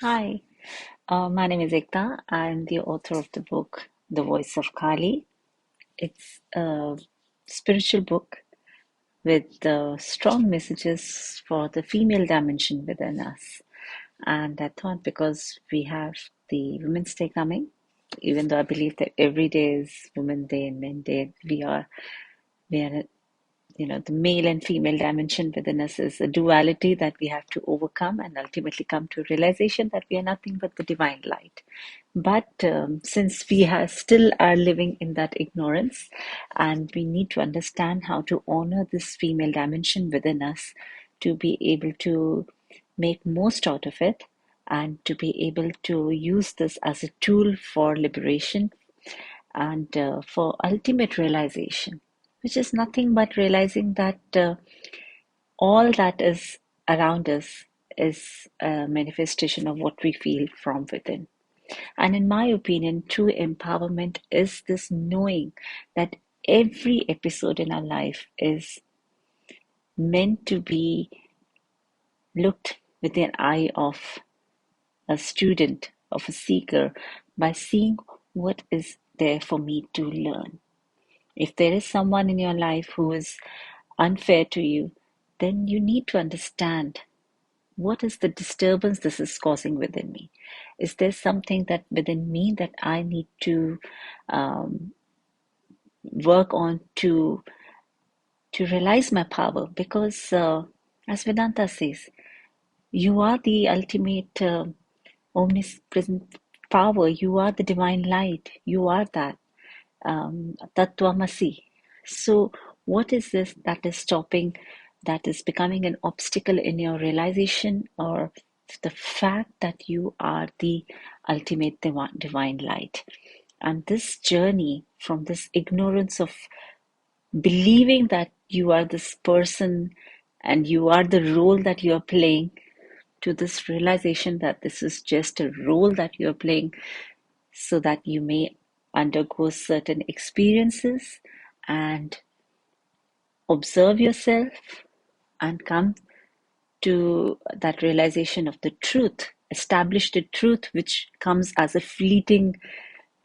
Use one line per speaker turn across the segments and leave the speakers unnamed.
Hi, my name is Ekta. I'm the author of the book The Voice of Kali. It's a spiritual book with strong messages for the female dimension within us. And I thought because we have the Women's Day coming, even though I believe that every day is Women's Day and Men Day, we are the male and female dimension within us is a duality that we have to overcome and ultimately come to a realization that we are nothing but the divine light. But since we still are living in that ignorance, and we need to understand how to honor this female dimension within us to be able to make most out of it and to be able to use this as a tool for liberation and for ultimate realization, which is nothing but realizing that all that is around us is a manifestation of what we feel from within. And in my opinion, true empowerment is this knowing that every episode in our life is meant to be looked with an eye of a student, of a seeker, by seeing what is there for me to learn. If there is someone in your life who is unfair to you, then you need to understand what is the disturbance this is causing within me. Is there something that within me that I need to um, work on to realize my power? Because as Vedanta says, you are the ultimate omnipresent power. You are the divine light. You are that. Tattvamasi. So, what is this that is stopping, that is becoming an obstacle in your realization, or the fact that you are the ultimate divine light? And this journey from this ignorance of believing that you are this person and you are the role that you are playing to this realization that this is just a role that you are playing so that you may undergo certain experiences and observe yourself and come to that realization of the truth, establish the truth which comes as a fleeting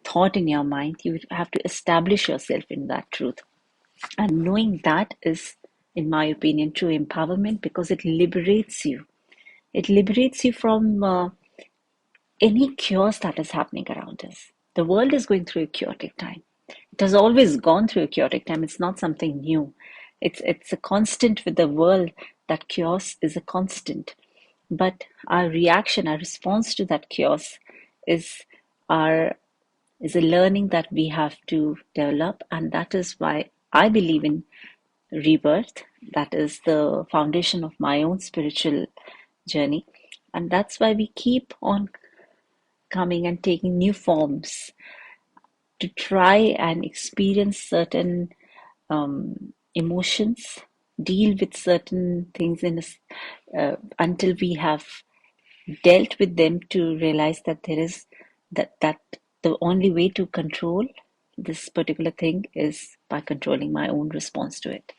thought in your mind. You have to establish yourself in that truth. And knowing that is, in my opinion, true empowerment because it liberates you. It liberates you from any chaos that is happening around us. The world is going through a chaotic time. It has always gone through a chaotic time. It's not something new. It's a constant with the world that chaos is a constant. But our reaction, our response to that chaos is our is a learning that we have to develop, and that is why I believe in rebirth. That is the foundation of my own spiritual journey, and that's why we keep on coming and taking new forms to try and experience certain emotions, deal with certain things until we have dealt with them to realize that there is that the only way to control this particular thing is by controlling my own response to it.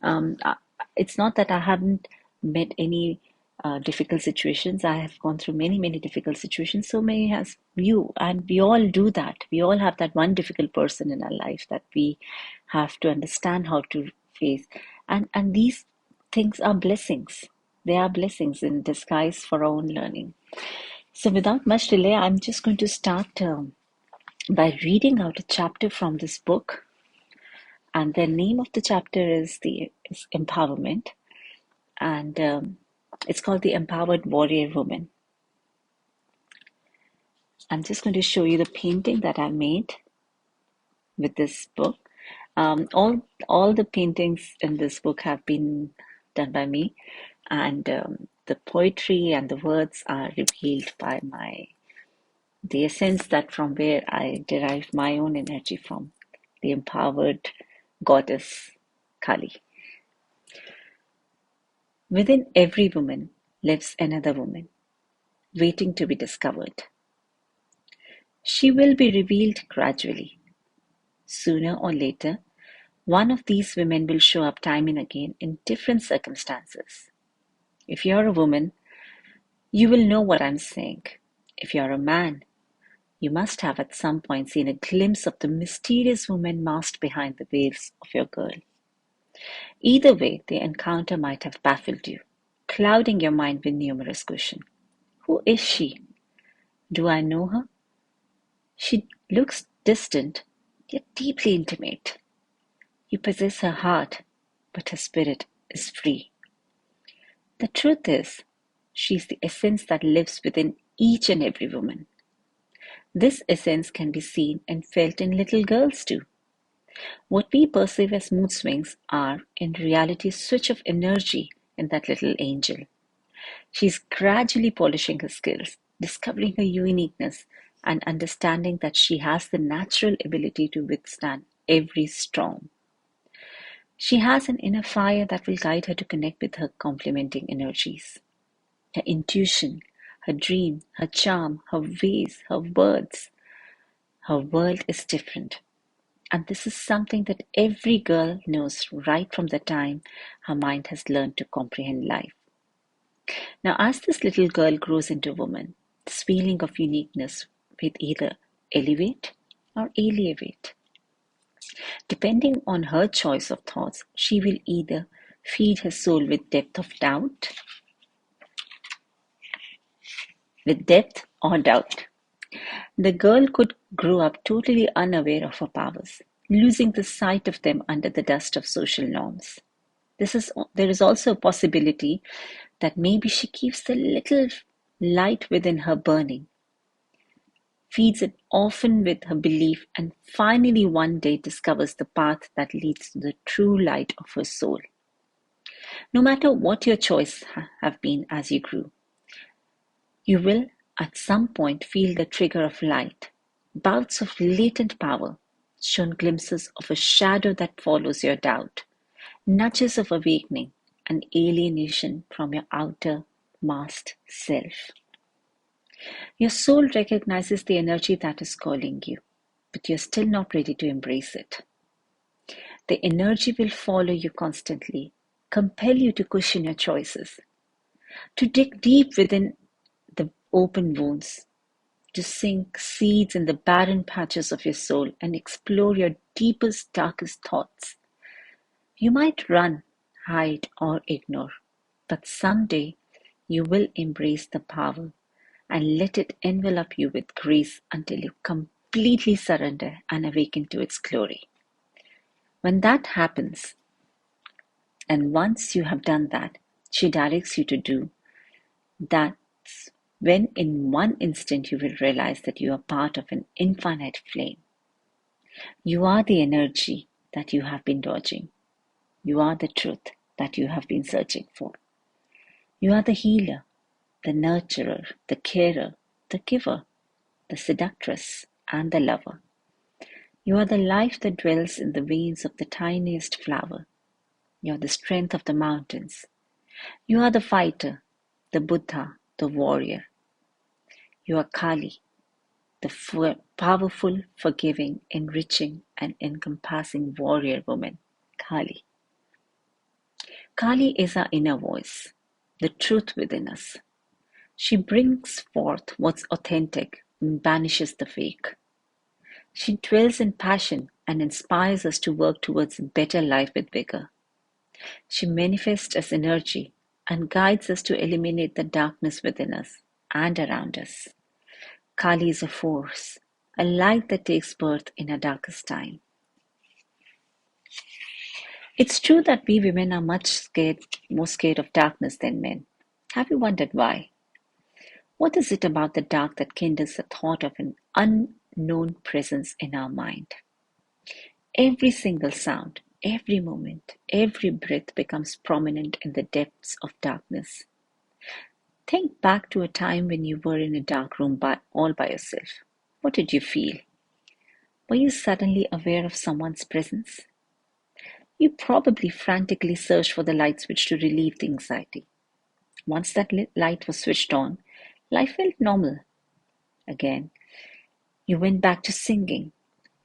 Um, I- it's not that I haven't met any difficult situations. I have gone through many, many difficult situations. So many has you, and we all do that. We all have that one difficult person in our life that we have to understand how to face. And these things are blessings. They are blessings in disguise for our own learning. So without much delay, I'm just going to start by reading out a chapter from this book. And the name of the chapter is Empowerment, and it's called The Empowered Warrior Woman. I'm just going to show you the painting that I made with this book. All the paintings in this book have been done by me, and the poetry and the words are revealed by the essence that from where I derive my own energy from, the empowered goddess Kali. Within every woman lives another woman, waiting to be discovered. She will be revealed gradually. Sooner or later, one of these women will show up time and again in different circumstances. If you're a woman, You will know what I'm saying. If you're a man, you must have at some point seen a glimpse of the mysterious woman masked behind the veils of your girl. Either way, the encounter might have baffled you, clouding your mind with numerous questions. Who is she? Do I know her? She looks distant, yet deeply intimate. You possess her heart, but her spirit is free. The truth is, she is the essence that lives within each and every woman. This essence can be seen and felt in little girls too. What we perceive as mood swings are, in reality, a switch of energy in that little angel. She is gradually polishing her skills, discovering her uniqueness, and understanding that she has the natural ability to withstand every storm. She has an inner fire that will guide her to connect with her complementing energies. Her intuition, her dream, her charm, her ways, her words. Her world is different. And this is something that every girl knows right from the time her mind has learned to comprehend life. Now, as this little girl grows into a woman, this feeling of uniqueness will either elevate or alienate. Depending on her choice of thoughts, she will either feed her soul with depth or doubt. The girl could grow up totally unaware of her powers, losing the sight of them under the dust of social norms. There is also a possibility that maybe she keeps the little light within her burning, feeds it often with her belief, and finally one day discovers the path that leads to the true light of her soul. No matter what your choice have been as you grew, you will at some point feel the trigger of light, bouts of latent power, shown glimpses of a shadow that follows your doubt, nudges of awakening, and alienation from your outer masked self. Your soul recognizes the energy that is calling you, but you're still not ready to embrace it. The energy will follow you constantly, compel you to question your choices, to dig deep within the open wounds, to sink seeds in the barren patches of your soul and explore your deepest, darkest thoughts. You might run, hide, or ignore, but someday you will embrace the power and let it envelop you with grace until you completely surrender and awaken to its glory. When that happens, and once you have done that, she directs you to do, that's when in one instant you will realize that you are part of an infinite flame. You are the energy that you have been dodging. You are the truth that you have been searching for. You are the healer, the nurturer, the carer, the giver, the seductress, and the lover. You are the life that dwells in the veins of the tiniest flower. You are the strength of the mountains. You are the fighter, the Buddha, the warrior. You are Kali, the powerful, forgiving, enriching, and encompassing warrior woman, Kali. Kali is our inner voice, the truth within us. She brings forth what's authentic and banishes the fake. She dwells in passion and inspires us to work towards a better life with vigor. She manifests as energy and guides us to eliminate the darkness within us and around us. Kali is a force, a light that takes birth in our darkest time. It's true that we women are more scared of darkness than men. Have you wondered why? What is it about the dark that kindles the thought of an unknown presence in our mind? Every single sound, every moment, every breath becomes prominent in the depths of darkness. Think back to a time when you were in a dark room all by yourself. What did you feel? Were you suddenly aware of someone's presence? You probably frantically searched for the light switch to relieve the anxiety. Once that light was switched on, life felt normal again. You went back to singing,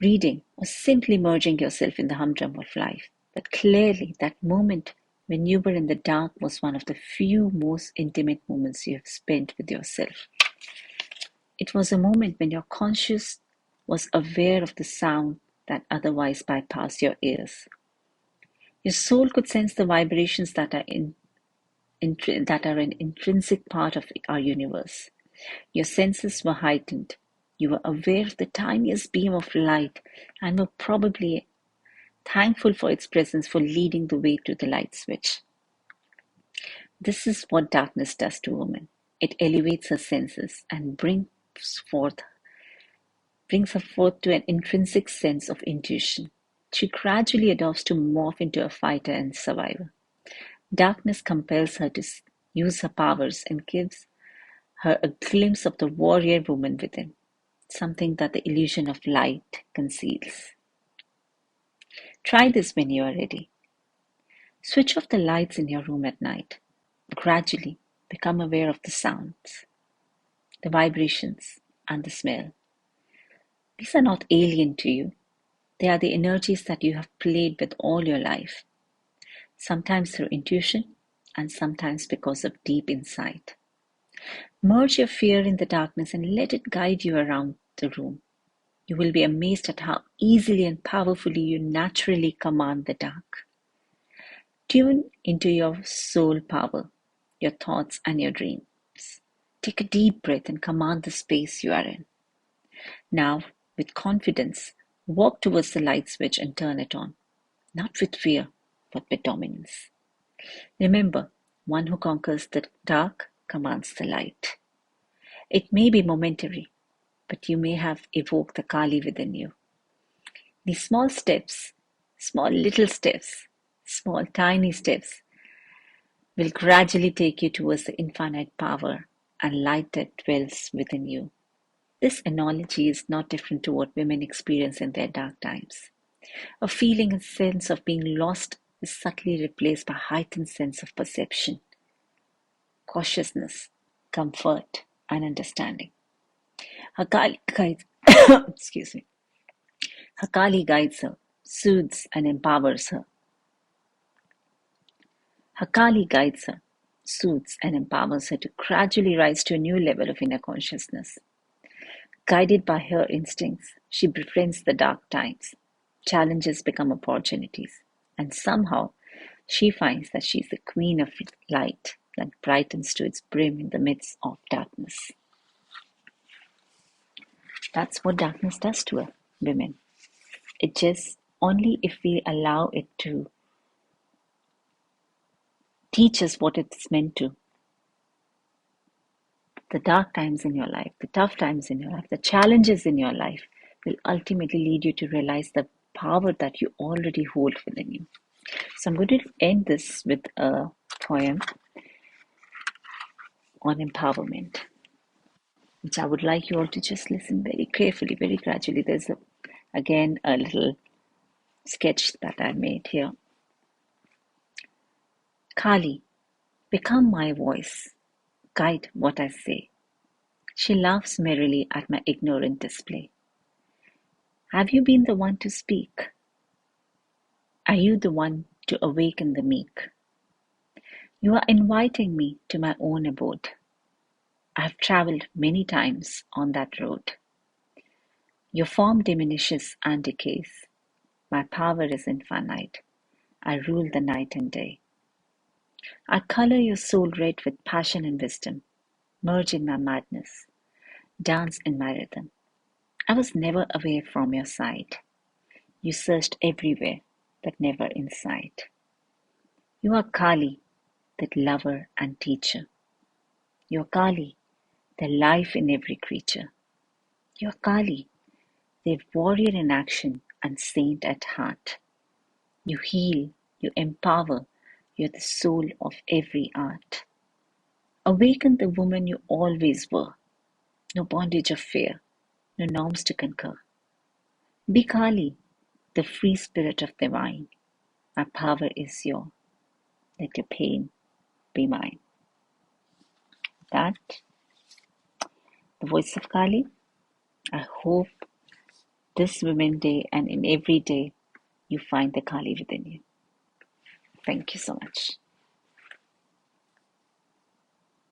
reading, or simply merging yourself in the humdrum of life. But clearly, that moment when you were in the dark was one of the few most intimate moments you have spent with yourself. It was a moment when your conscious was aware of the sound that otherwise bypassed your ears. Your soul could sense the vibrations that that are an intrinsic part of our universe. Your senses were heightened. You were aware of the tiniest beam of light and were probably thankful for its presence for leading the way to the light switch. This is what darkness does to women. It elevates her senses and forth brings her forth to an intrinsic sense of intuition. She gradually adopts to morph into a fighter and survivor. Darkness compels her to use her powers and gives her a glimpse of the warrior woman within, something that the illusion of light conceals. Try this when you are ready. Switch off the lights in your room at night. Gradually become aware of the sounds, the vibrations, and the smell. These are not alien to you. They are the energies that you have played with all your life, sometimes through intuition and sometimes because of deep insight. Merge your fear in the darkness and let it guide you around the room. You will be amazed at how easily and powerfully you naturally command the dark. Tune into your soul power, your thoughts, and your dreams. Take a deep breath and command the space you are in. Now, with confidence, walk towards the light switch and turn it on, not with fear, but with dominance. Remember, one who conquers the dark commands the light. It may be momentary, but you may have evoked the Kali within you. These small steps, small little steps, small tiny steps, will gradually take you towards the infinite power and light that dwells within you. This analogy is not different to what women experience in their dark times. A feeling and sense of being lost is subtly replaced by a heightened sense of perception, cautiousness, comfort, and understanding. Her Kali guides, excuse me. Her Kali guides her, soothes, and empowers her. Her Kali guides her, soothes, and empowers her to gradually rise to a new level of inner consciousness. Guided by her instincts, she befriends the dark times. Challenges become opportunities, and somehow she finds that she is the queen of light that brightens to its brim in the midst of darkness. That's what darkness does to us, women. It just only if we allow it to teach us what it's meant to. The dark times in your life, the tough times in your life, the challenges in your life will ultimately lead you to realize the power that you already hold within you. So I'm going to end this with a poem on empowerment, which I would like you all to just listen very carefully, very gradually. There's again a little sketch that I made here. Kali, become my voice, guide what I say. She laughs merrily at my ignorant display. Have you been the one to speak? Are you the one to awaken the meek? You are inviting me to my own abode. I have traveled many times on that road. Your form diminishes and decays. My power is infinite. I rule the night and day. I color your soul red with passion and wisdom. Merge in my madness. Dance in my rhythm. I was never away from your side. You searched everywhere, but never inside. You are Kali, the lover and teacher. You are Kali, the life in every creature. You are Kali, the warrior in action and saint at heart. You heal, you empower, you're the soul of every art. Awaken the woman you always were. No bondage of fear, no norms to conquer. Be Kali, the free spirit of divine. My power is yours. Let your pain be mine. That, the voice of Kali. I hope this Women Day and in every day you find the Kali within you. Thank you so much.